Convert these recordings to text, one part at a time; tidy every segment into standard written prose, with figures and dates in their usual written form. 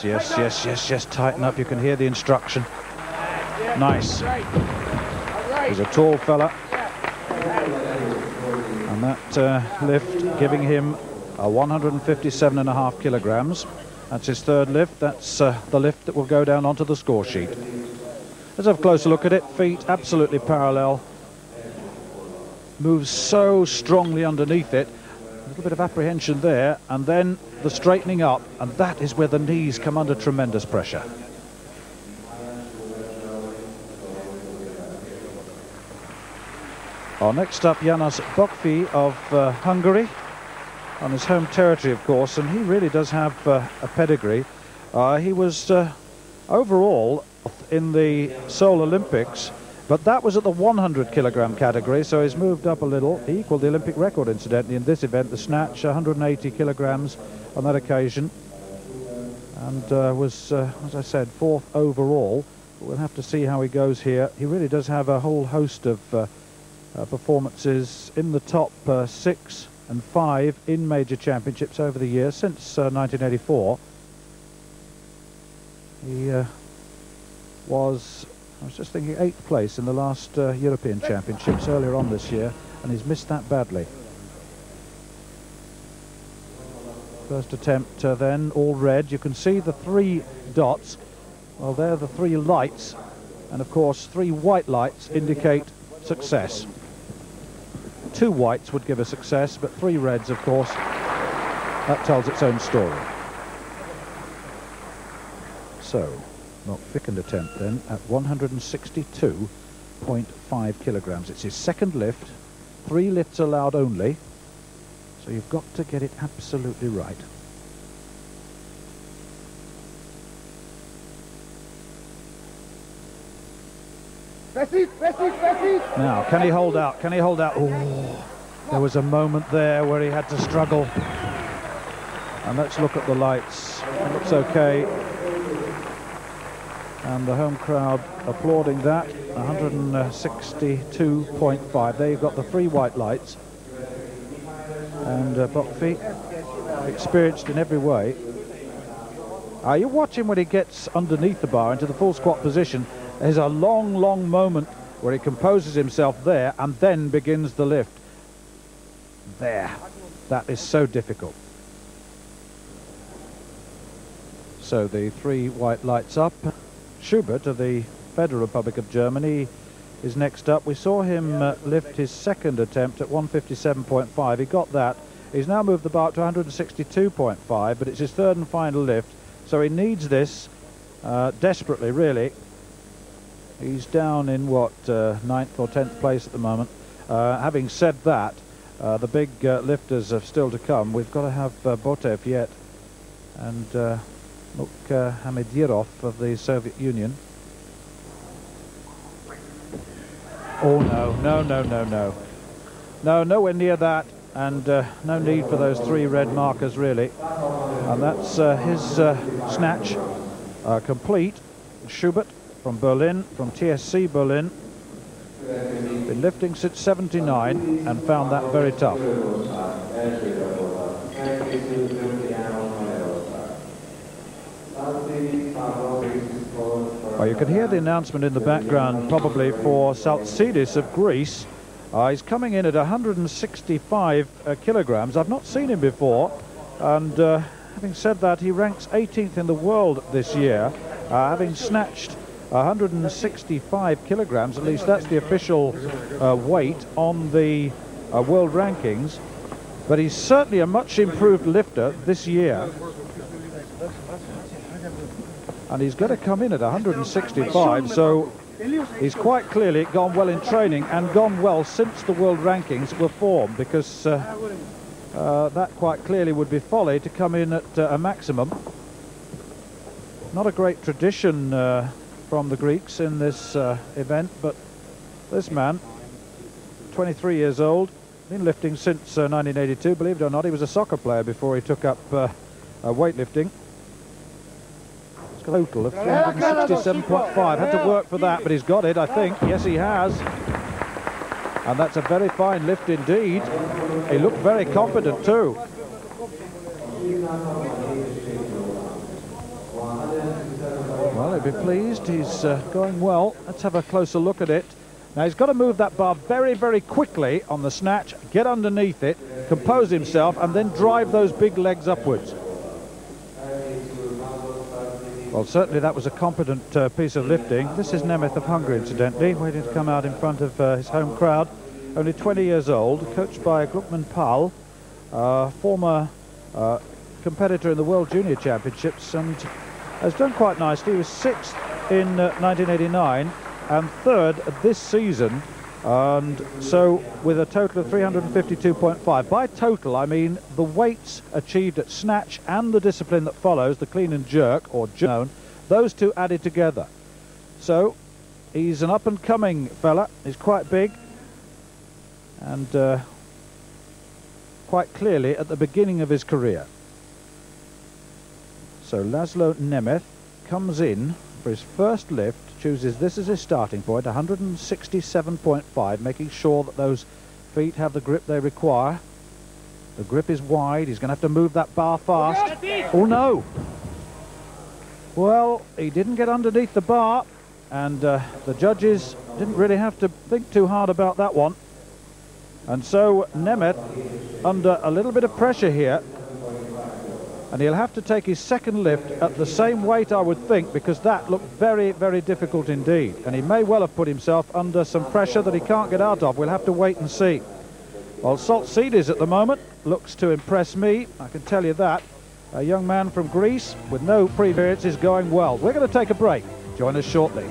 Yes, tighten up. You can hear the instruction. Nice. He's a tall fella. And that lift giving him 157.5 kilograms. That's his third lift. That's the lift that will go down onto the score sheet. Let's have a closer look at it. Feet absolutely parallel. Moves so strongly underneath it. A little bit of apprehension there, and then the straightening up, and that is where the knees come under tremendous pressure. Next up, Yanis of Hungary, on his home territory, of course, and he really does have a pedigree. He was overall in the Seoul Olympics, but that was at the 100 kilogram category, so he's moved up a little. He equalled the Olympic record, incidentally, in this event, the snatch, 180 kilograms on that occasion, and was, as I said, fourth overall. But we'll have to see how he goes here. He really does have a whole host of performances in the top 6 and 5 in major championships over the years since 1984. He was, I was just thinking, 8th place in the last European Championships earlier on this year, and he's missed that badly. First attempt then, all red. You can see the 3 dots. Well, they're the 3 lights, and of course 3 white lights indicate success. 2 whites would give a success, but 3 reds, of course, that tells its own story. So, not thickened attempt then at 162.5 kilograms. It's his second lift, 3 lifts allowed only, so you've got to get it absolutely right. Now, can he hold out? Can he hold out? Oh, there was a moment there where he had to struggle. And let's look at the lights. It looks okay. And the home crowd applauding that. 162.5. There you've got the 3 white lights. And Bokfi, experienced in every way. You watch him when he gets underneath the bar into the full squat position. There's a long moment where he composes himself there and then begins the lift. There. That is so difficult. So the 3 white lights up. Schubert of the Federal Republic of Germany is next up. We saw him lift his second attempt at 157.5. He got that. He's now moved the bar up to 162.5, but it's his third and final lift. So he needs this desperately, really. He's down in, what, 9th or 10th place at the moment. Having said that, the big lifters are still to come. We've got to have Botev yet, and Hamidirov of the Soviet Union. Oh, no, nowhere near that, and no need for those 3 red markers, really. And that's his snatch complete. Schubert from Berlin, from TSC Berlin. Been lifting since '79 and found that very tough. Well, you can hear the announcement in the background, probably for Saltsidis of Greece. He's coming in at 165 kilograms. I've not seen him before, and having said that, he ranks 18th in the world this year, having snatched 165 kilograms, at least that's the official weight on the world rankings. But he's certainly a much improved lifter this year. And he's going to come in at 165, so he's quite clearly gone well in training and gone well since the world rankings were formed, because that quite clearly would be folly to come in at a maximum. Not a great tradition from the Greeks in this event, but this man, 23 years old, been lifting since 1982, believe it or not. He was a soccer player before he took up weightlifting. It's got a total of 367.5. Had to work for that, but he's got it, I think. Yes, he has. And that's a very fine lift indeed. He looked very confident too. Well, he'll be pleased. He's going well. Let's have a closer look at it. Now, he's got to move that bar very, very quickly on the snatch, get underneath it, compose himself, and then drive those big legs upwards. Well, certainly that was a competent piece of lifting. This is Nemeth of Hungary, incidentally, waiting to come out in front of his home crowd. Only 20 years old, coached by Gluckman Pal, former competitor in the World Junior Championships, and has done quite nicely. He was 6th in 1989 and 3rd this season, and so with a total of 352.5. By total, I mean the weights achieved at snatch and the discipline that follows, the clean and jerk, or known, those two added together. So he's an up-and-coming fella. He's quite big and quite clearly at the beginning of his career. So Laszlo Nemeth comes in for his first lift, chooses this as his starting point, 167.5, making sure that those feet have the grip they require. The grip is wide. He's going to have to move that bar fast. Oh no! Well, he didn't get underneath the bar, and the judges didn't really have to think too hard about that one. And so Nemeth under a little bit of pressure here, and he'll have to take his second lift at the same weight, I would think, because that looked very, very difficult indeed. And he may well have put himself under some pressure that he can't get out of. We'll have to wait and see. Well, Saltsidis at the moment looks to impress me, I can tell you that. A young man from Greece with no previous is going well. We're going to take a break. Join us shortly.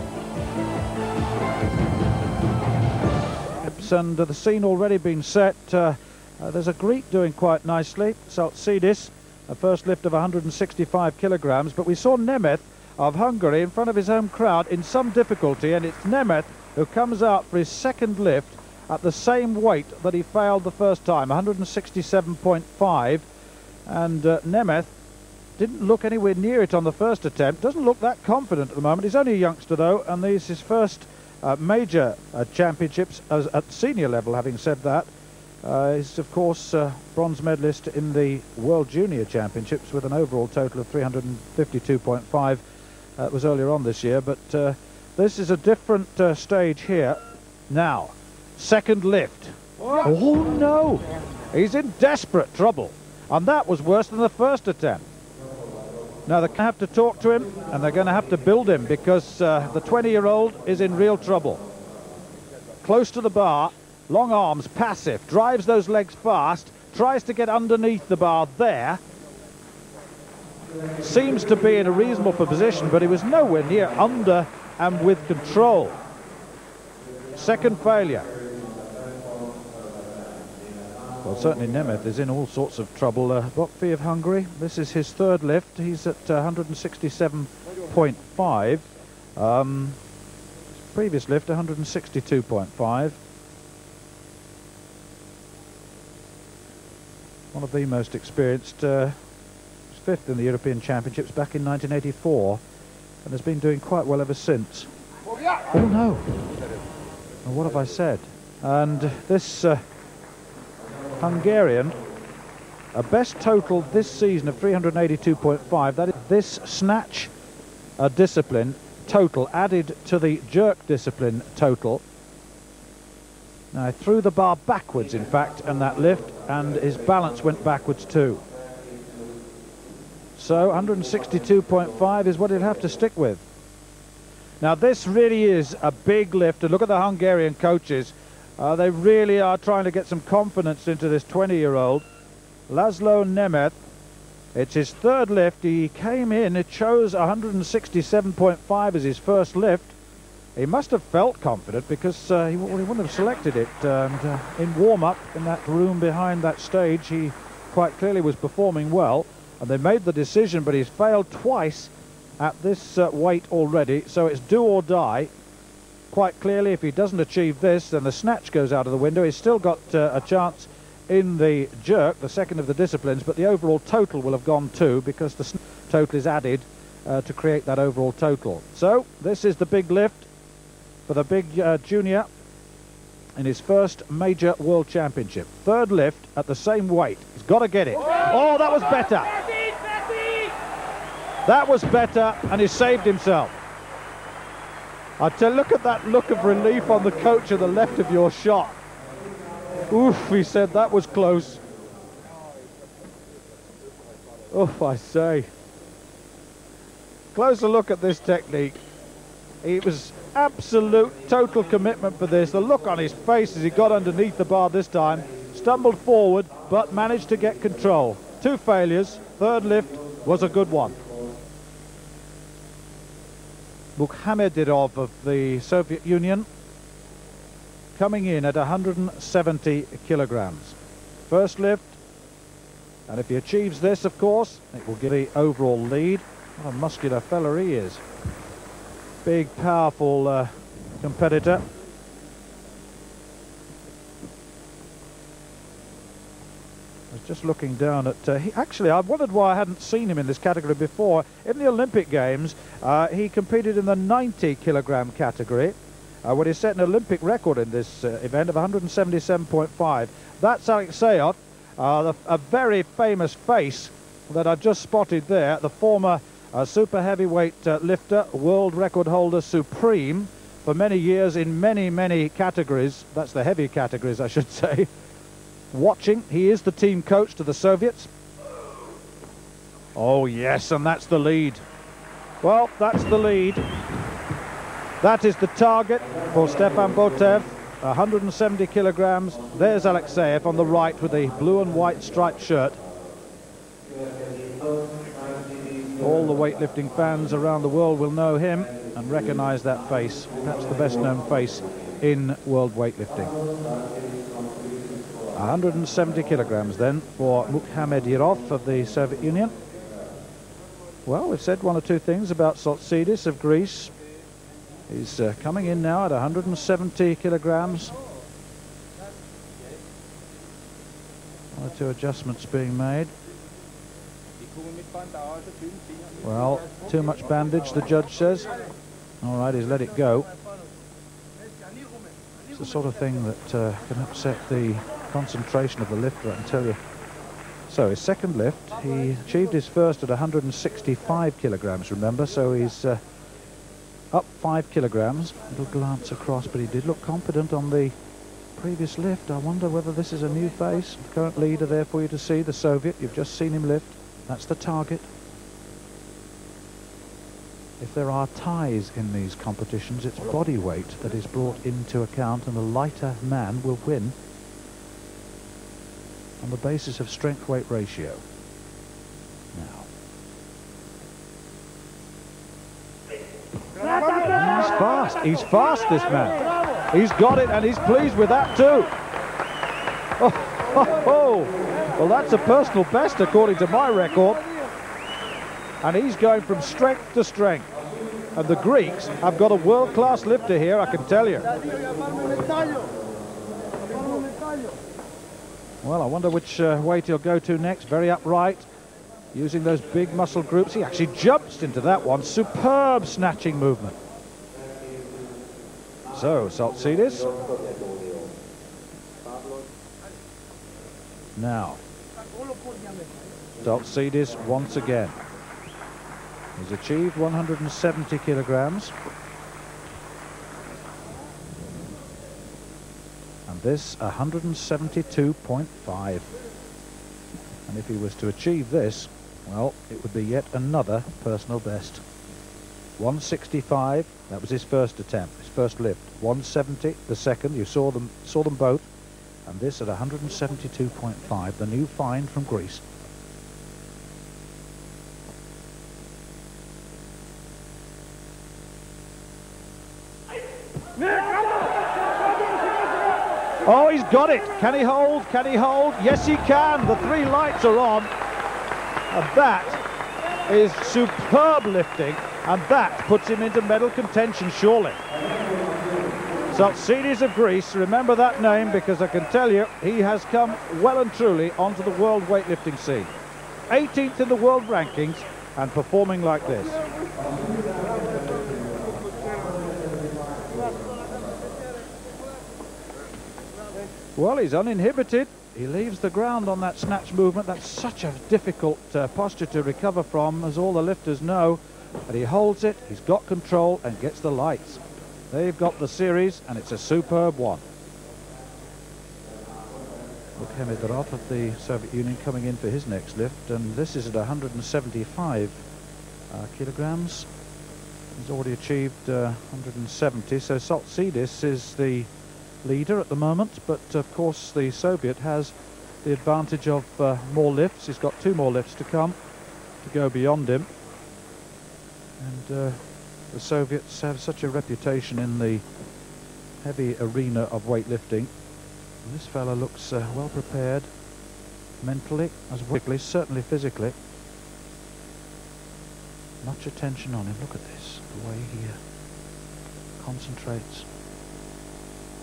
And the scene already been set. There's a Greek doing quite nicely, Saltsidis. A first lift of 165 kilograms, but we saw Nemeth of Hungary in front of his home crowd in some difficulty, and it's Nemeth who comes out for his second lift at the same weight that he failed the first time, 167.5, and Nemeth didn't look anywhere near it on the first attempt. Doesn't look that confident at the moment. He's only a youngster though, and this is his first major championships at senior level. Having said that, he's of course bronze medalist in the World Junior Championships with an overall total of 352.5. It was earlier on this year, but this is a different stage here. Now, second lift. Oh no! He's in desperate trouble, and that was worse than the first attempt. Now they're going to have to talk to him, and they're going to have to build him, because the 20-year-old is in real trouble. Close to the bar, long arms, passive, drives those legs fast, tries to get underneath the bar there. Seems to be in a reasonable position, but he was nowhere near under and with control. Second failure. Well, certainly Nemeth is in all sorts of trouble. Rothwell of Hungary, this is his third lift. He's at 167.5. Previous lift, 162.5. One of the most experienced. Was fifth in the European Championships back in 1984, and has been doing quite well ever since. Oh no! Well, what have I said? And this Hungarian, a best total this season of 382.5. That is this snatch discipline total added to the jerk discipline total. Now, he threw the bar backwards, in fact, in that lift, and his balance went backwards too. So 162.5 is what he'll have to stick with. Now, this really is a big lift, and look at the Hungarian coaches. They really are trying to get some confidence into this 20-year-old. Laszlo Nemeth, it's his third lift. He came in, it chose 167.5 as his first lift. He must have felt confident, because he wouldn't have selected it. And in warm-up, in that room behind that stage, he quite clearly was performing well. And they made the decision, but he's failed twice at this weight already. So it's do or die. Quite clearly, if he doesn't achieve this, then the snatch goes out of the window. He's still got a chance in the jerk, the second of the disciplines, but the overall total will have gone too, because the total is added to create that overall total. So this is the big lift for the big junior in his first major world championship. Third lift at the same weight. He's got to get it. Oh, that was better. That was better, and he saved himself. I tell you, look at that look of relief on the coach to the left of your shot. Oof, he said that was close. Oof, I say. Closer look at this technique. It was absolute, total commitment for this. The look on his face as he got underneath the bar this time. Stumbled forward, but managed to get control. 2 failures. Third lift was a good one. Mukhamadirov of the Soviet Union coming in at 170 kilograms. First lift, and if he achieves this, of course, it will give the overall lead. What a muscular fella he is. Big, powerful competitor. I was just looking down at... actually, I wondered why I hadn't seen him in this category before. In the Olympic Games, he competed in the 90 kilogram category, when he set an Olympic record in this event of 177.5. That's Alexeyev, a very famous face that I just spotted there, the former super heavyweight lifter, world record holder supreme for many years in many categories. That's the heavy categories, I should say. Watching, he is the team coach to the Soviets. Oh yes, and that's the lead. Well, that's the lead. That is the target for Stefan Footer, 170 kilograms. There's Alexeyev on the right with the blue and white striped shirt. All the weightlifting fans around the world will know him and recognize that face. Perhaps the best known face in world weightlifting. 170 kilograms then for Mukhamadirov of the Soviet Union. Well, we've said one or two things about Soltsidis of Greece. He's coming in now at 170 kilograms. One or two adjustments being made. Well, too much bandage, the judge says. All right, he's let it go. It's the sort of thing that can upset the concentration of the lifter, I can tell you. So his second lift, he achieved his first at 165 kilograms, remember, so he's up 5 kilograms. Little glance across, but he did look confident on the previous lift. I wonder whether this is a new face. Current leader there for you to see, the Soviet. You've just seen him lift. That's the target. If there are ties in these competitions, it's body weight that is brought into account, and the lighter man will win on the basis of strength-weight ratio. Now. He's fast. He's fast, this man. He's got it, and he's pleased with that too. Oh. Well, that's a personal best according to my record. And he's going from strength to strength. And the Greeks have got a world-class lifter here, I can tell you. Well, I wonder which weight he'll go to next. Very upright, using those big muscle groups. He actually jumps into that one. Superb snatching movement. So, Soltsidis. Now, Soltsidis once again. He's achieved 170 kilograms. And this 172.5. And if he was to achieve this, well, it would be yet another personal best. 165, that was his first attempt, his first lift. 170, the second, you saw them both. And this at 172.5, the new find from Greece. Oh, he's got it. Can he hold? Can he hold? Yes, he can. The 3 lights are on. And that is superb lifting. And that puts him into medal contention, surely. Soltsidis of Greece, remember that name, because I can tell you, he has come well and truly onto the world weightlifting scene. 18th in the world rankings and performing like this. Well, he's uninhibited. He leaves the ground on that snatch movement. That's such a difficult posture to recover from, as all the lifters know. But he holds it, he's got control and gets the lights. They've got the series, and it's a superb one. Nemeth of the Soviet Union coming in for his next lift, and this is at 175 kilograms. He's already achieved 170, so Saltsidis is the leader at the moment, but of course the Soviet has the advantage of more lifts. He's got 2 more lifts to come to go beyond him, and the Soviets have such a reputation in the heavy arena of weightlifting. And this fella looks well prepared mentally as well as certainly physically. Much attention on him. Look at this, the way he concentrates.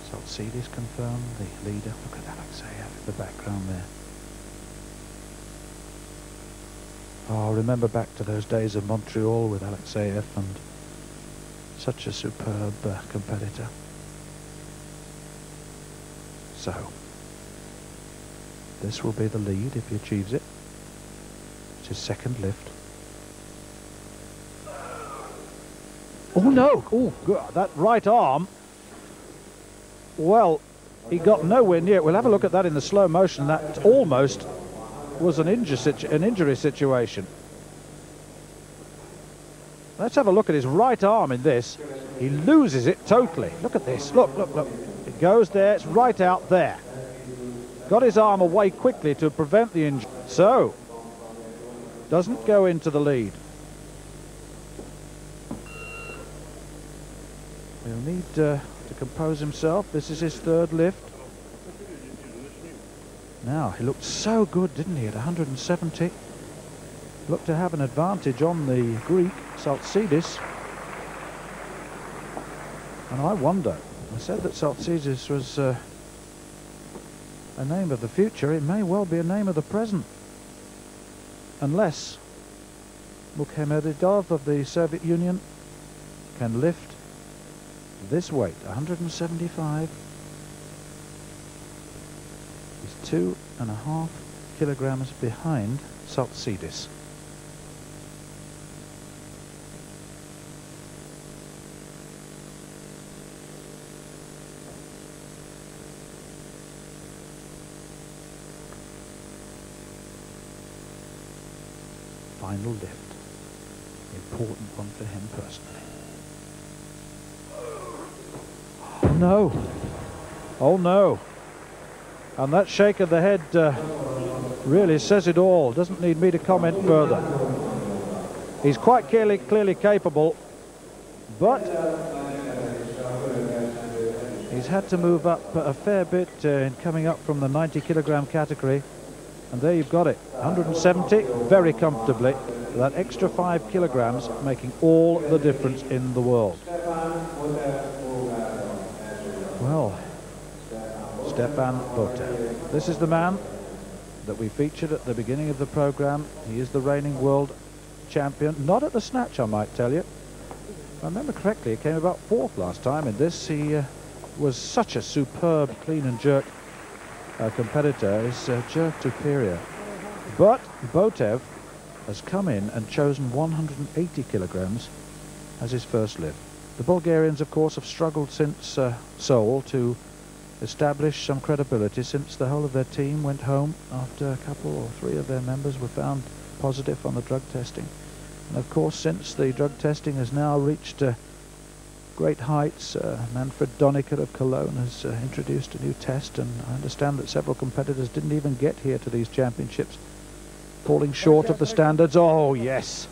Saltsidis confirmed, the leader. Look at Alexeyev in the background there. Oh, remember back to those days of Montreal with Alexeyev, and such a superb competitor. So, this will be the lead if he achieves it. It's his second lift. Oh no! Oh, God, that right arm. Well, he got nowhere near it. We'll have a look at that in the slow motion. That almost was an injury situation. Let's have a look at his right arm in this. He loses it totally. Look at this. Look, look, look. It goes there. It's right out there. Got his arm away quickly to prevent the injury. So, doesn't go into the lead. He'll need to compose himself. This is his third lift. Now, he looked so good, didn't he, at 170. Looked to have an advantage on the Greek, Saltsidis. And I wonder, I said that Saltsidis was a name of the future. It may well be a name of the present. Unless Nemeth of the Soviet Union can lift this weight, 175. He's 2.5 kilograms behind Saltsidis. Final lift. Important one for him personally. Oh no! Oh no! And that shake of the head really says it all. Doesn't need me to comment further. He's quite clearly capable, but he's had to move up a fair bit in coming up from the 90 kilogram category. And there you've got it, 170 very comfortably. That extra 5 kilograms making all the difference in the world. Well, Stefan Footer. This is the man that we featured at the beginning of the program. He is the reigning world champion. Not at the Snatch, I might tell you. If I remember correctly, he came about 4th last time in this. He was such a superb clean and jerk competitor. Is jerk superior. But Botev has come in and chosen 180 kilograms as his first lift. The Bulgarians, of course, have struggled since Seoul to establish some credibility, since the whole of their team went home after a couple or 3 of their members were found positive on the drug testing. And of course, since the drug testing has now reached great heights, Manfred Doniker of Cologne has introduced a new test, and I understand that several competitors didn't even get here to these championships, falling short of the standards. Oh yes,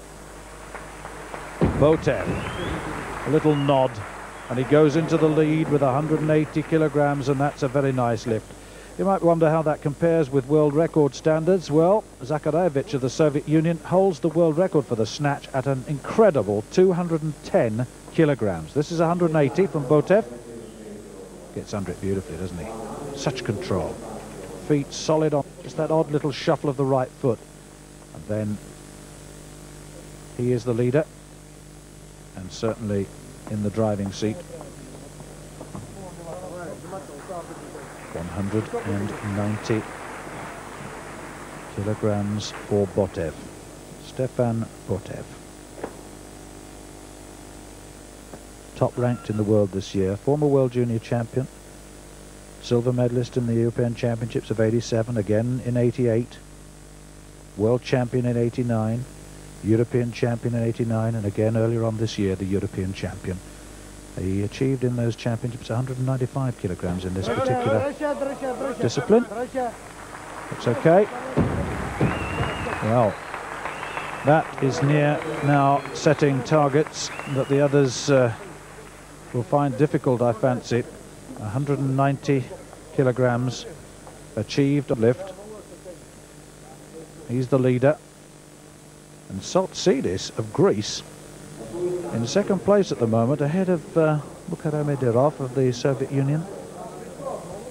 Botev, a little nod, and he goes into the lead with 180 kilograms, and that's a very nice lift. You might wonder how that compares with world record standards. Well, Zakharevich of the Soviet Union holds the world record for the snatch at an incredible 210 kilograms. This is 180 from Botev. Gets under it beautifully, doesn't he? Such control. Feet solid on just that odd little shuffle of the right foot. And then he is the leader, and certainly in the driving seat. 190 kilograms for Botev. Stefan Botev. top ranked in the world this year, former world junior champion, silver medalist in the European Championships of '87, again in '88, world champion in '89, European champion in '89, and again earlier on this year the European champion. He achieved in those championships 195 kilograms in this particular discipline. Looks okay. Well, that is near now setting targets that the others will find difficult, I fancy. 190 kilograms achieved lift. He's the leader. And Saltsidis of Greece in second place at the moment, ahead of Nemeth of the Soviet Union.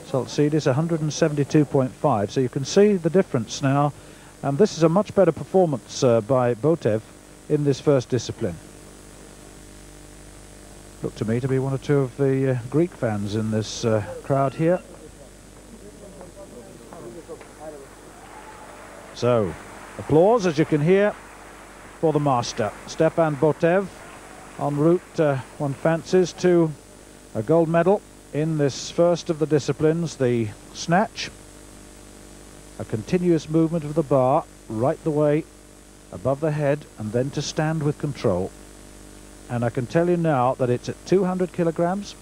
Saltsidis 172.5, so you can see the difference now, and this is a much better performance by Botev in this first discipline. Looked to me to be one or two of the Greek fans in this crowd here. So, applause, as you can hear, for the master, Stefan Botev, en route, one fancies, to a gold medal in this first of the disciplines, the snatch. A continuous movement of the bar right the way above the head, and then to stand with control. And I can tell you now that it's at 200 kilograms,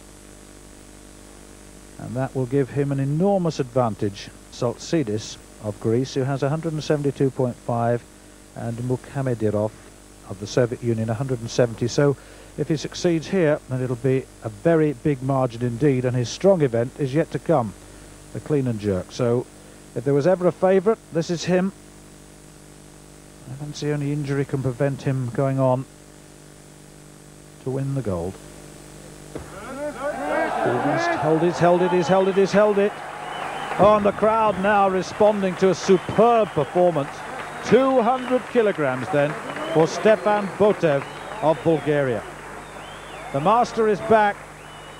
and that will give him an enormous advantage. Saltsidis of Greece, who has 172.5, and Nemeth of the Soviet Union 170. So if he succeeds here, then it'll be a very big margin indeed, and his strong event is yet to come, the clean and jerk. So if there was ever a favourite, this is him. I fancy only injury can prevent him going on to win the gold. He's held it. Oh, and the crowd now responding to a superb performance. 200 kilograms then for Stefan Botev of Bulgaria. The master is back,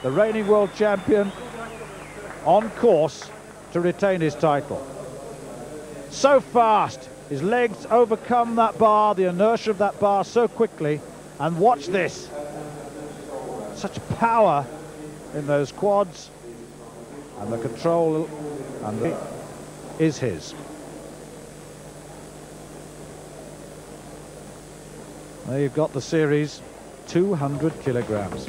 the reigning world champion, on course to retain his title. So fast, his legs overcome that bar, the inertia of that bar so quickly, and watch this. Such power in those quads, and the control and is his. There you've got the series, 200 kilograms.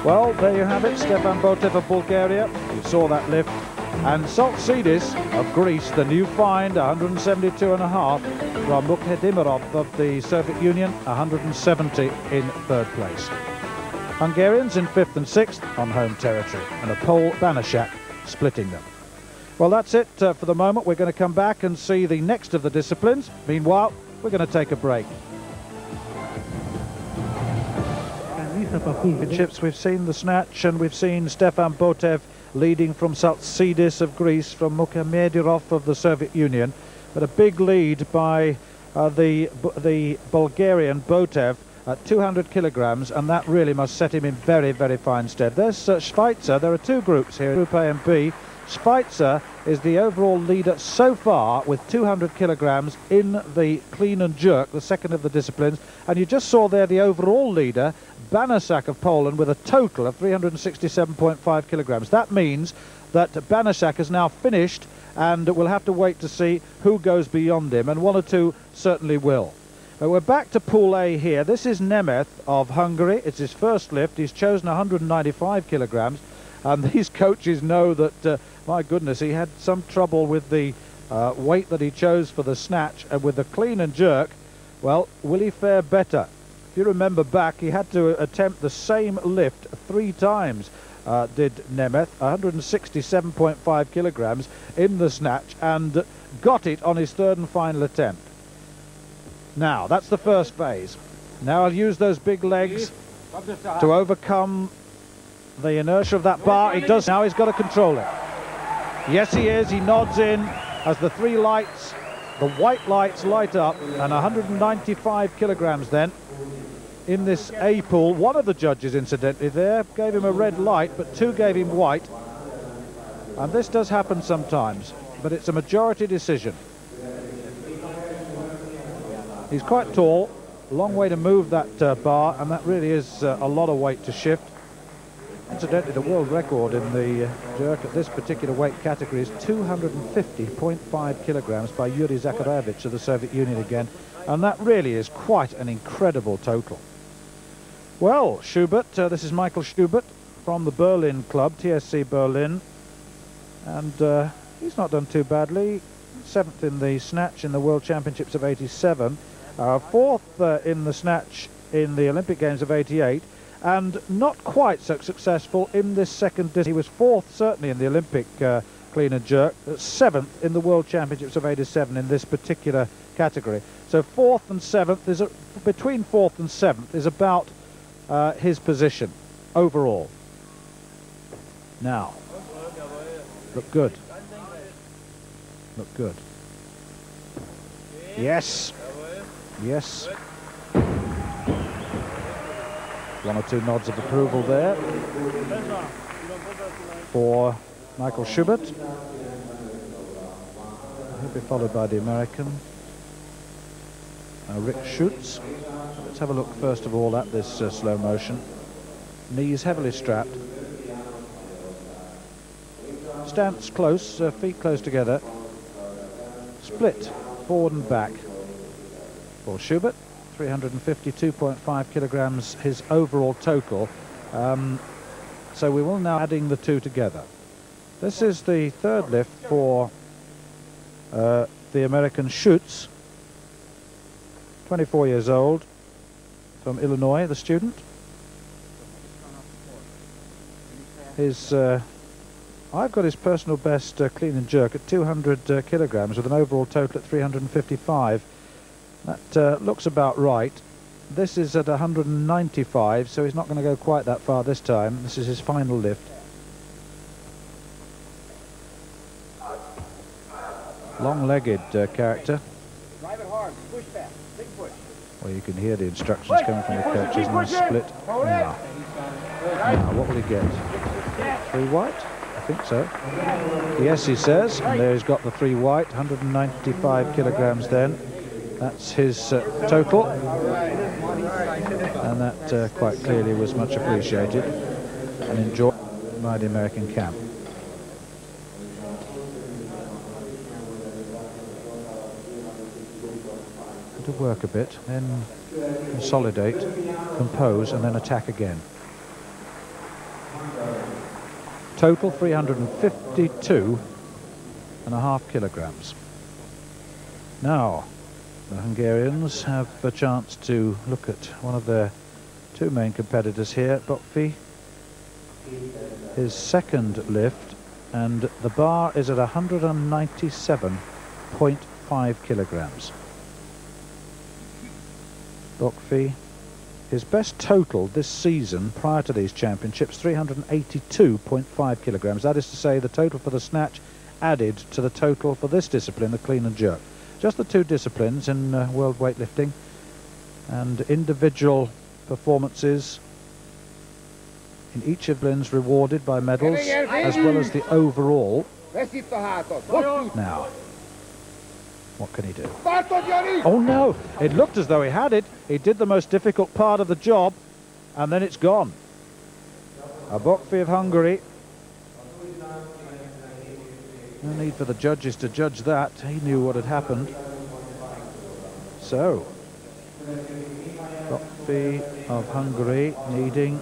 Well, there you have it, Stefan Botev of Bulgaria. You saw that lift. And Saltsidis of Greece, the new find, 172.5, from Nemeth of the Soviet Union, 170 in third place. Hungarians in 5th and 6th on home territory, and a Pole Banaszak splitting them. Well, that's it for the moment. We're going to come back and see the next of the disciplines. Meanwhile, we're going to take a break. Championships, we've seen the snatch, and we've seen Stefan Botev leading from Saltsidis of Greece, from Nemeth of the Soviet Union, but a big lead by the Bulgarian Botev at 200 kilograms, and that really must set him in very, very fine stead. There's Schweitzer. There are two groups here, Group A and B. Schweitzer is the overall leader so far with 200 kilograms in the clean and jerk, the second of the disciplines, and you just saw there the overall leader, Banaszak of Poland, with a total of 367.5 kilograms. That means that Banaszak has now finished, and we'll have to wait to see who goes beyond him, and one or two certainly will. We're back to Pool A here. This is Nemeth of Hungary. It's his first lift. He's chosen 195 kilograms, and these coaches know that, my goodness, he had some trouble with the weight that he chose for the snatch, and with the clean and jerk, well, will he fare better? If you remember back, he had to attempt the same lift 3 times, did Nemeth, 167.5 kilograms in the snatch, and got it on his third and final attempt. Now, that's the first phase. Now I'll use those big legs to overcome the inertia of that bar. He does. Now he's got to control it. Yes, he is. He nods in as the 3 lights, the white lights, light up, and 195 kilograms then in this A pool. One of the judges, incidentally, there gave him a red light, but 2 gave him white. And this does happen sometimes, but it's a majority decision. He's quite tall, Long way to move that bar, and that really is a lot of weight to shift. Incidentally, the world record in the jerk at this particular weight category is 250.5 kilograms by Yuri Zakharevich of the Soviet Union again, and that really is quite an incredible total. Well, Schubert, this is Michael Schubert from the Berlin club, TSC Berlin, and he's not done too badly. 7th in the Snatch in the World Championships of 87, 4th in the Snatch in the Olympic Games of 88, and not quite so successful in this second discipline. He was 4th certainly in the Olympic clean and jerk, 7th in the World Championships of 87 in this particular category. So 4th and 7th is between 4th and 7th is about his position overall. Now, look good. Look good. Yes. Yes. One or two nods of approval there for Michael Schubert. He'll be followed by the American Rick Schutz. Let's have a look first of all at this slow motion. Knees heavily strapped. Stance close, feet close together. Split forward and back for Schubert. 352.5 kilograms his overall total. So we will now adding the two together. This is the third lift for the American Schutz, 24 years old, from Illinois, the student. His I've got his personal best clean and jerk at 200 kilograms with an overall total at 355. That looks about right. This is at 195, so he's not going to go quite that far this time. This is his final lift. Long-legged character. Drive it hard. Push back. Big push. Well, you can hear the instructions coming from the coaches on the split. Now, what will he get? 3 white? I think so. Yes, he says. And there he's got the 3 white, 195 kilograms then. That's his total. And that quite clearly was much appreciated and enjoyed by the American camp. To work a bit, then consolidate, compose, and then attack again. Total 352.5 kilograms. Now, the Hungarians have a chance to look at one of their two main competitors here, Bokfi. His second lift, and the bar is at 197.5 kilograms. Bokfi, his best total this season prior to these championships, 382.5 kilograms. That is to say, the total for the snatch added to the total for this discipline, the clean and jerk. Just the two disciplines in world weightlifting, and individual performances in each of disciplines rewarded by medals, as well as the overall. Now, what can he do? Oh no, it looked as though he had it. He did the most difficult part of the job, and then it's gone. Bokfi of Hungary. No need for the judges to judge that. He knew what had happened. So, Bokfi of Hungary needing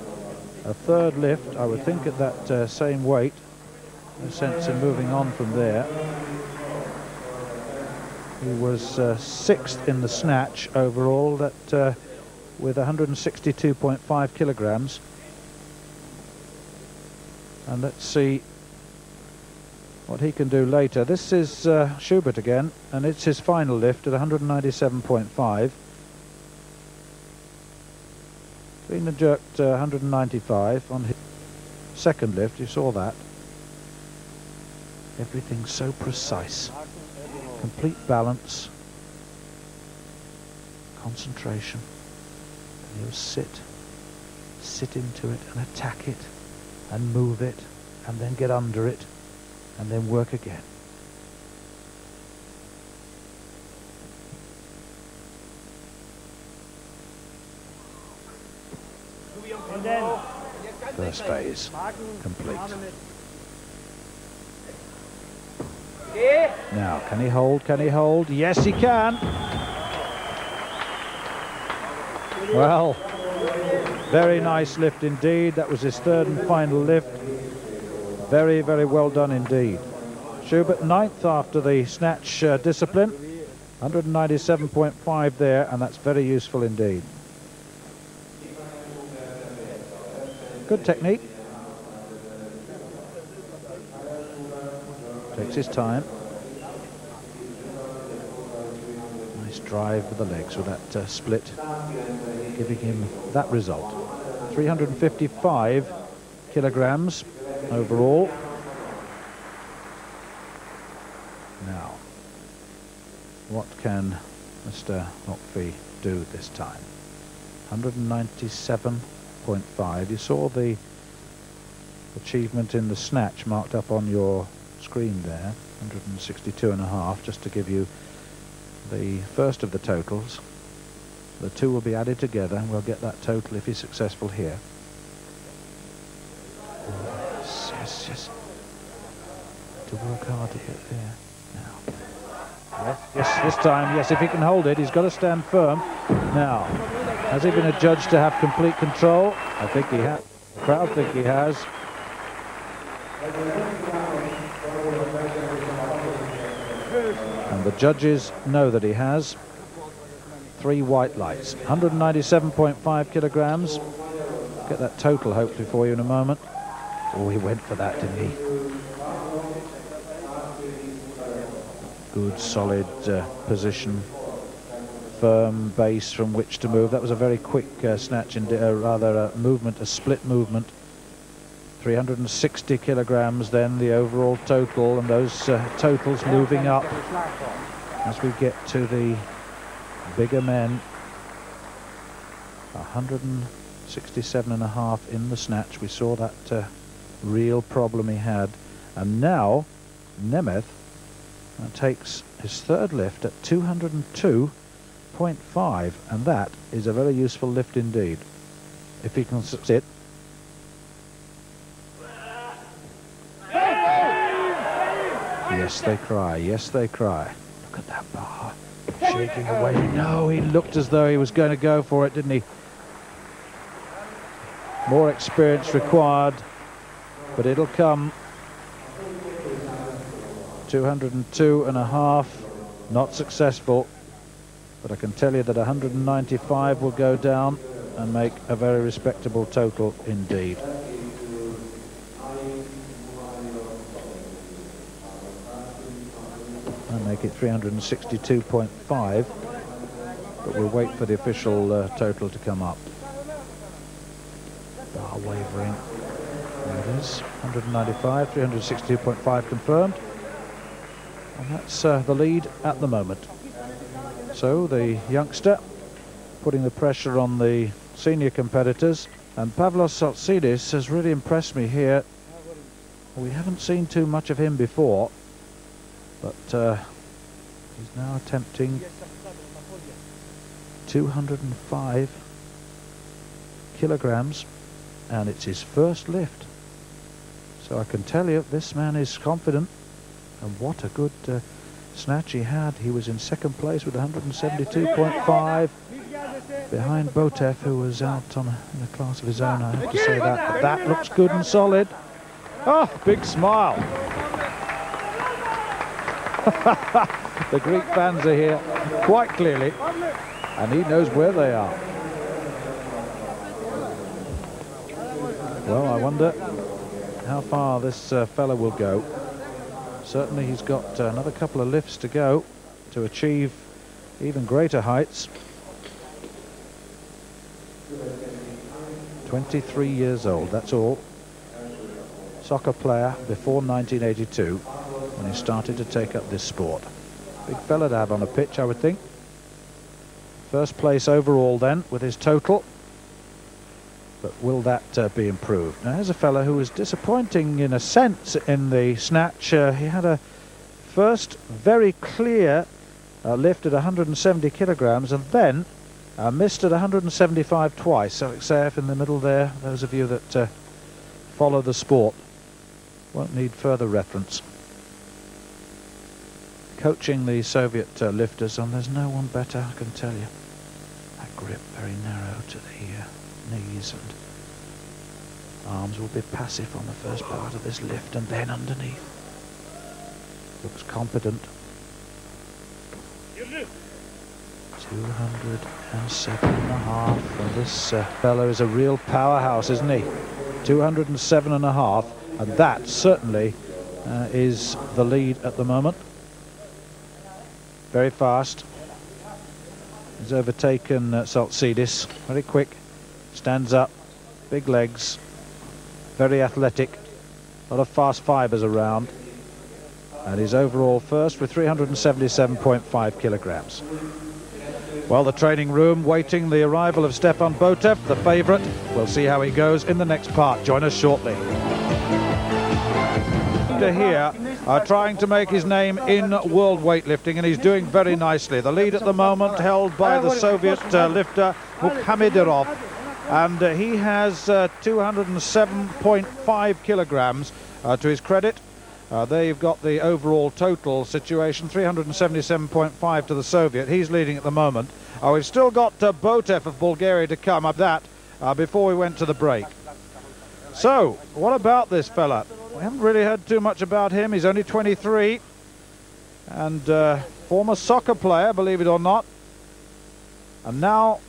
a third lift, I would think, at that same weight. No sense in moving on from there. He was 6th in the snatch overall, that with 162.5 kilograms. And let's see what he can do later. This is Schubert again, and it's his final lift at 197.5. Clean and jerked 195 on his second lift. You saw that. Everything's so precise. Complete balance, concentration, and he'll sit into it and attack it and move it and then get under it and then work again. First phase complete. Now, can he hold? Can he hold? Yes, he can. Well, very nice lift indeed. That was his third and final lift. Very, very well done indeed. Schubert 9th after the snatch discipline. 197.5 there, and that's very useful indeed. Good technique. Takes his time. Nice drive with the legs with that split, giving him that result. 355 kilograms overall. Now, what can Mr. Rothwell do this time? 197.5. You saw the achievement in the snatch marked up on your screen there, 162.5, just to give you the first of the totals. The two will be added together and we'll get that total if he's successful here. Yes, yes, yes. To work hard to hit there. Now. Yes, yes, this time, yes, if he can hold it, he's got to stand firm. Now, has he been adjudged to have complete control? I think he has. The crowd think he has. And the judges know that he has. 3 white lights. 197.5 kilograms. Get that total hopefully for you in a moment. Oh, he went for that, didn't he? Good, solid position. Firm base from which to move. That was a very quick snatch, and rather a movement, a split movement. 360 kilograms then, the overall total, and those totals moving up as we get to the bigger men. 167.5 in the snatch. We saw that real problem he had. And now Nemeth takes his third lift at 202.5, and that is a very useful lift indeed. If he can succeed. Yes, they cry. Yes, they cry. Look at that bar. Shaking away. No, he looked as though he was going to go for it, didn't he? More experience required, but it'll come. 202.5. Not successful. But I can tell you that 195 will go down and make a very respectable total indeed. And make it 362.5, but we'll wait for the official total to come up. Bar wavering. There it is, 195, 362.5 confirmed. And that's the lead at the moment. So the youngster putting the pressure on the senior competitors, and Pavlos Saltsidis has really impressed me here. We haven't seen too much of him before, but he's now attempting 205 kilograms, and it's his first lift. So I can tell you, this man is confident, and what a good snatch he had. He was in second place with 172.5, behind Botev, who was out on in a class of his own, I have to say that. But that looks good and solid. Oh, big smile. The Greek fans are here quite clearly, and he knows where they are. Well, I wonder how far this fella will go. Certainly he's got another couple of lifts to go to achieve even greater heights. 23 years old, that's all. Soccer player before 1982, when he started to take up this sport. Big fella to have on a pitch, I would think. First place overall then with his total. But will that be improved? Now, here's a fellow who was disappointing in a sense in the snatch. He had a first very clear lift at 170 kilograms, and then missed at 175 twice. So Alexeyev in the middle there. Those of you that follow the sport won't need further reference. Coaching the Soviet lifters, and there's no one better, I can tell you. That grip very narrow to the knees, and arms will be passive on the first part of this lift, and then underneath. Looks competent. 207.5, and this fellow is a real powerhouse, isn't he? 207.5, and that certainly is the lead at the moment. Very fast. He's overtaken Saltsidis. Very quick. Stands up. Big legs. Very athletic. A lot of fast fibers around. And he's overall first with 377.5 kilograms. Well, the training room waiting the arrival of Stefan Footer, the favourite. We'll see how he goes in the next part. Join us shortly. Here trying to make his name in world weightlifting, and he's doing very nicely. The lead at the moment held by the Soviet lifter Mukhamadirov, and he has 207.5 kilograms to his credit. There you've got the overall total situation, 377.5 to the Soviet. He's leading at the moment. We've still got Botev of Bulgaria to come up that before we went to the break. So, what about this fella? We haven't really heard too much about him. He's only 23 and former soccer player, believe it or not. And now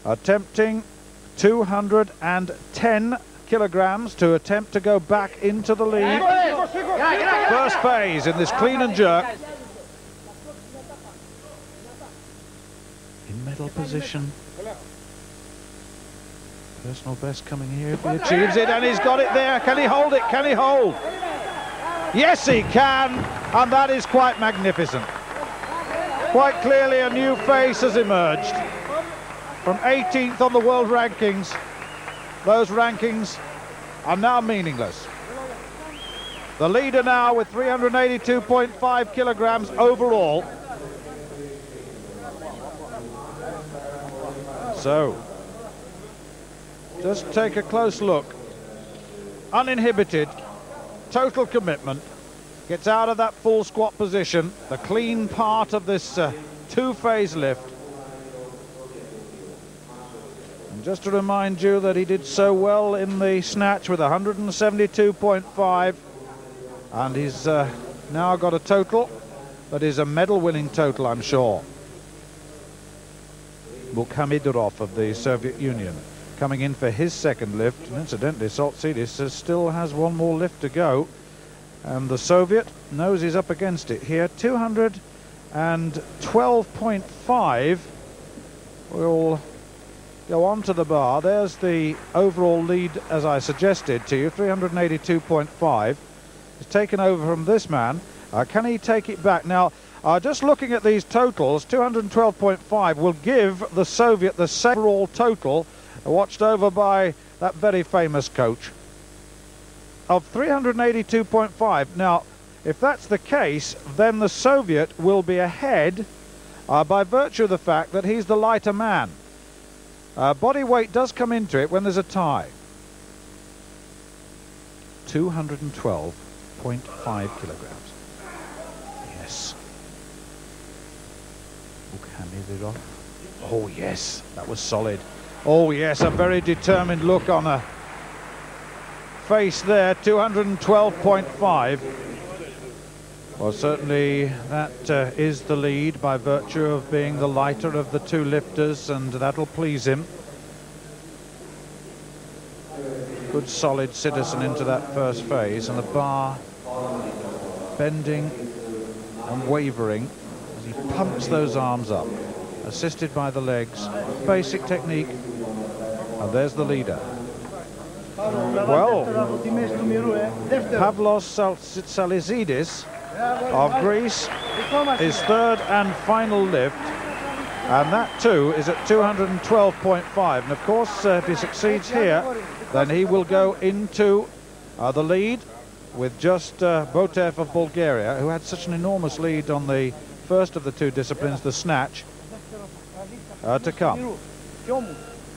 attempting 210 kilograms to attempt to go back into the lead. First phase in this clean and jerk. In medal position. Personal best coming here if he achieves it, and he's got it there. Can he hold it? Can he hold? Yes, he can, and that is quite magnificent. Quite clearly a new face has emerged. From 18th on the world rankings, those rankings are now meaningless. The leader now with 382.5 kilograms overall. So, just take a close look. Uninhibited, total commitment. Gets out of that full squat position, the clean part of this two-phase lift. And just to remind you that he did so well in the snatch with 172.5, and he's now got a total that is a medal-winning total, I'm sure. Mukhamadirov of the Soviet Union coming in for his second lift, and incidentally Saltsidis still has one more lift to go, and the Soviet knows he's up against it here. 212.5 will go on to the bar. There's the overall lead, as I suggested to you, 382.5. He's taken over from this man. Can he take it back? Now, just looking at these totals, 212.5 will give the Soviet the same overall total, watched over by that very famous coach, of 382.5. Now, if that's the case, then the Soviet will be ahead by virtue of the fact that he's the lighter man. Body weight does come into it when there's a tie. 212.5 kilograms. Yes. Mukhamadirov. Oh yes, that was solid. Oh yes, a very determined look on a face there. 212.5. Well, certainly that is the lead by virtue of being the lighter of the two lifters, and that'll please him. Good solid citizen into that first phase, and the bar bending and wavering as he pumps those arms up, assisted by the legs. Basic technique, and there's the leader. Well, Pavlos Saltsidis of Greece, his third and final lift, and that too is at 212.5, and of course if he succeeds here, then he will go into the lead with just Botev of Bulgaria, who had such an enormous lead on the first of the two disciplines, the snatch, to come.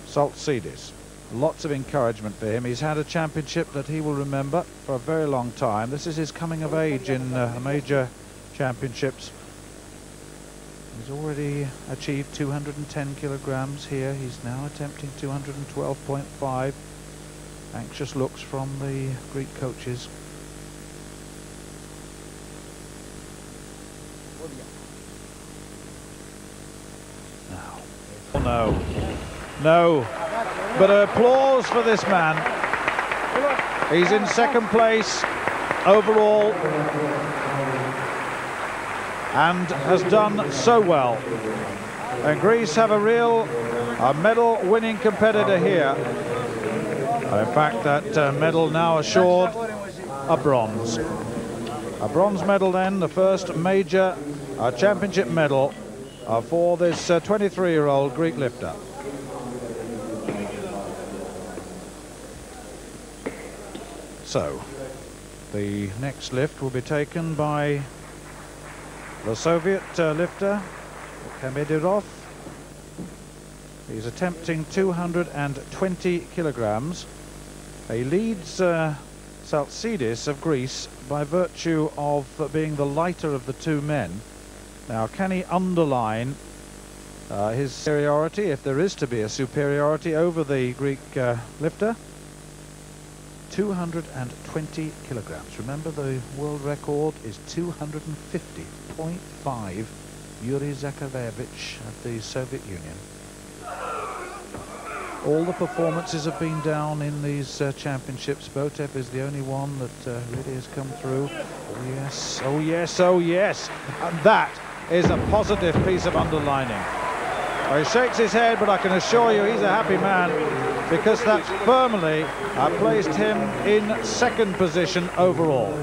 Saltsidis. Lots of encouragement for him. He's had a championship that he will remember for a very long time. This is his coming of age in major championships. He's already achieved 210 kilograms here. He's now attempting 212.5. Anxious looks from the Greek coaches. Now. Oh, no. No. But applause for this man. He's in second place overall and has done so well. And Greece have a real medal-winning competitor here. In fact, that medal now assured a bronze. A bronze medal then, the first major championship medal for this 23-year-old Greek lifter. So, the next lift will be taken by the Soviet lifter, Nemeth. He's attempting 220 kilograms. He leads Saltsidis of Greece by virtue of being the lighter of the two men. Now, can he underline his superiority, if there is to be a superiority, over the Greek lifter? 220 kilograms. Remember, the world record is 250.5. Yuri Zakharevich of the Soviet Union. All the performances have been down in these championships. Botev is the only one that really has come through. Oh yes, oh yes, oh yes. And that is a positive piece of underlining. Well, he shakes his head, but I can assure you he's a happy man, because that firmly placed him in second position overall.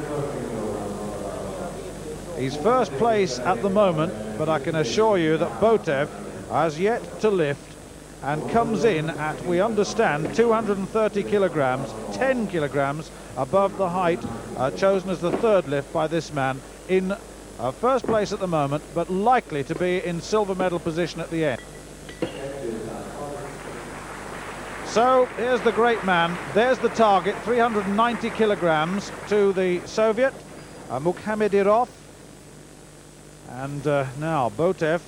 He's first place at the moment, but I can assure you that Botev has yet to lift and comes in at, we understand, 230 kilograms, 10 kilograms above the height chosen as the third lift by this man, in first place at the moment, but likely to be in silver medal position at the end. So here's the great man. There's the target, 390 kilograms to the Soviet, Mukhamadirov. And now Botev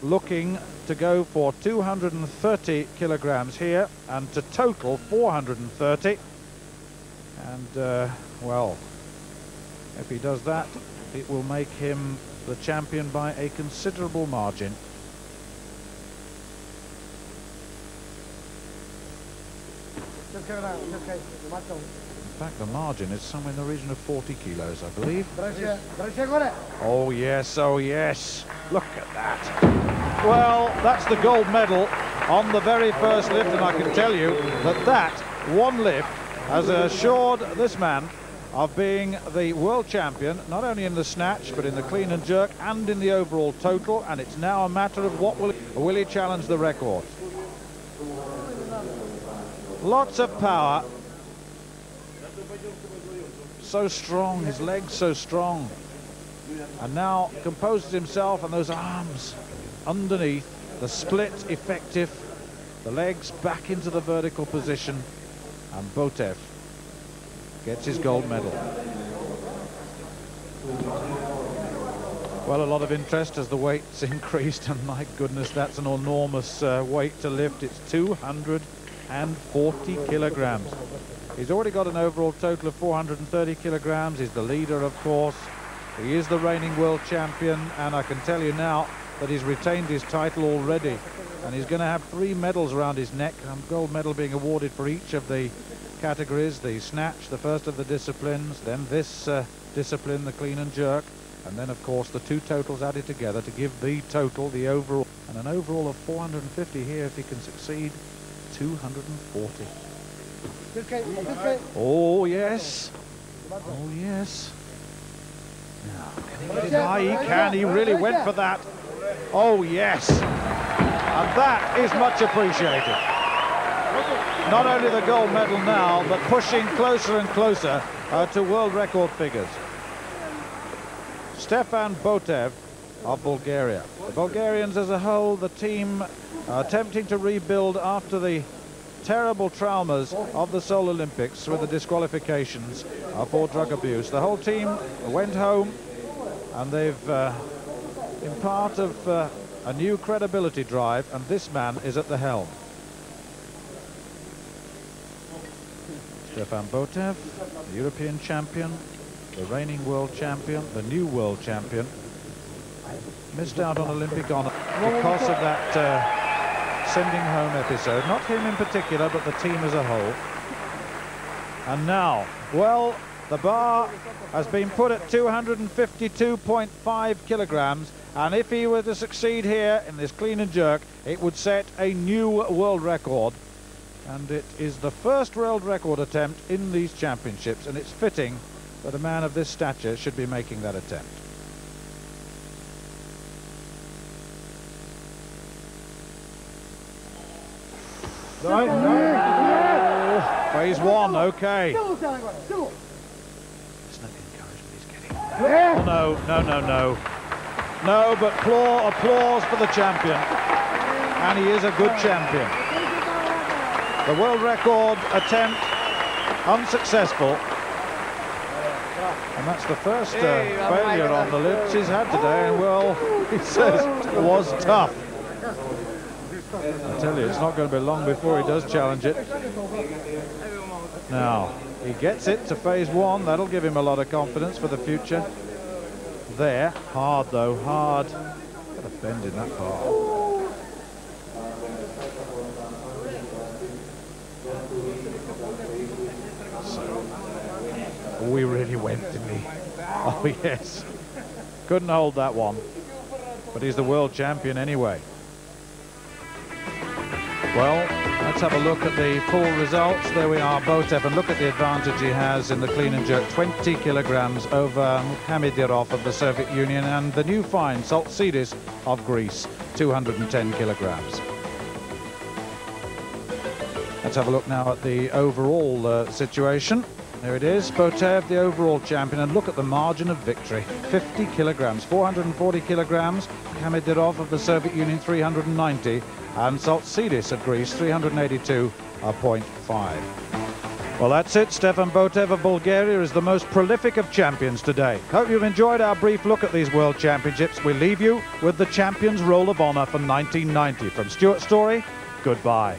looking to go for 230 kilograms here and to total 430. And well, if he does that, it will make him the champion by a considerable margin. In fact, the margin is somewhere in the region of 40 kilos, I believe. Oh yes, oh yes. Look at that. Well, that's the gold medal on the very first lift, and I can tell you that that one lift has assured this man of being the world champion, not only in the snatch, but in the clean and jerk and in the overall total, and it's now a matter of what will he challenge the record. Lots of power. So strong, his legs so strong. And now composes himself, and those arms underneath, the split effective, the legs back into the vertical position, and Botev gets his gold medal. Well, a lot of interest as the weight's increased, and my goodness, that's an enormous weight to lift. It's 240 kilograms. He's already got an overall total of 430 kilograms. He's the leader, of course. He is the reigning world champion, and I can tell you now that he's retained his title already, and he's going to have 3 medals around his neck, a gold medal being awarded for each of the categories: the snatch, the first of the disciplines, then this discipline, the clean and jerk, and then of course the 2 totals added together to give the total, the overall, and an overall of 450 here if he can succeed. 240. Oh yes, oh yes. Now, can he get it high? He can. He really went for that. Oh yes, and that is much appreciated. Not only the gold medal now, but pushing closer and closer to world record figures. Stefan Botev of Bulgaria. The Bulgarians as a whole, the team attempting to rebuild after the terrible traumas of the Seoul Olympics with the disqualifications for drug abuse. The whole team went home, and they've been part of a new credibility drive, and this man is at the helm. Stefan Footer, the European champion, the reigning world champion, the new world champion, missed out on Olympic honor because of that sending home episode. Not him in particular, but the team as a whole. And now, well, the bar has been put at 252.5 kilograms, and if he were to succeed here in this clean and jerk, it would set a new world record. And it is the first world record attempt in these championships, and it's fitting that a man of this stature should be making that attempt. Phase one, okay. Isn't that the encouragement he's getting? Oh, no, no, no, no. No, but applause for the champion. And he is a good champion. The world record attempt unsuccessful. And that's the first failure on the lips he's had today. And well, he says it was tough. I tell you, it's not going to be long before he does challenge it. Now, he gets it to phase one. That'll give him a lot of confidence for the future. There, hard though, hard. Got a bend in that part. So, we really went, didn't we? Oh yes. Couldn't hold that one. But he's the world champion anyway. Well, let's have a look at the full results. There we are, Botev, and look at the advantage he has in the clean and jerk. 20 kilograms over Hamidirov of the Soviet Union, and the new find, Saltsidis of Greece, 210 kilograms. Let's have a look now at the overall situation. There it is, Botev, the overall champion, and look at the margin of victory. 50 kilograms, 440 kilograms, Hamidirov of the Soviet Union, 390. And Saltsidis of Greece, 382.5. Well, that's it. Stefan Botev of Bulgaria is the most prolific of champions today. Hope you've enjoyed our brief look at these World Championships. We leave you with the Champions Roll of Honor for 1990. From Stuart Story, goodbye.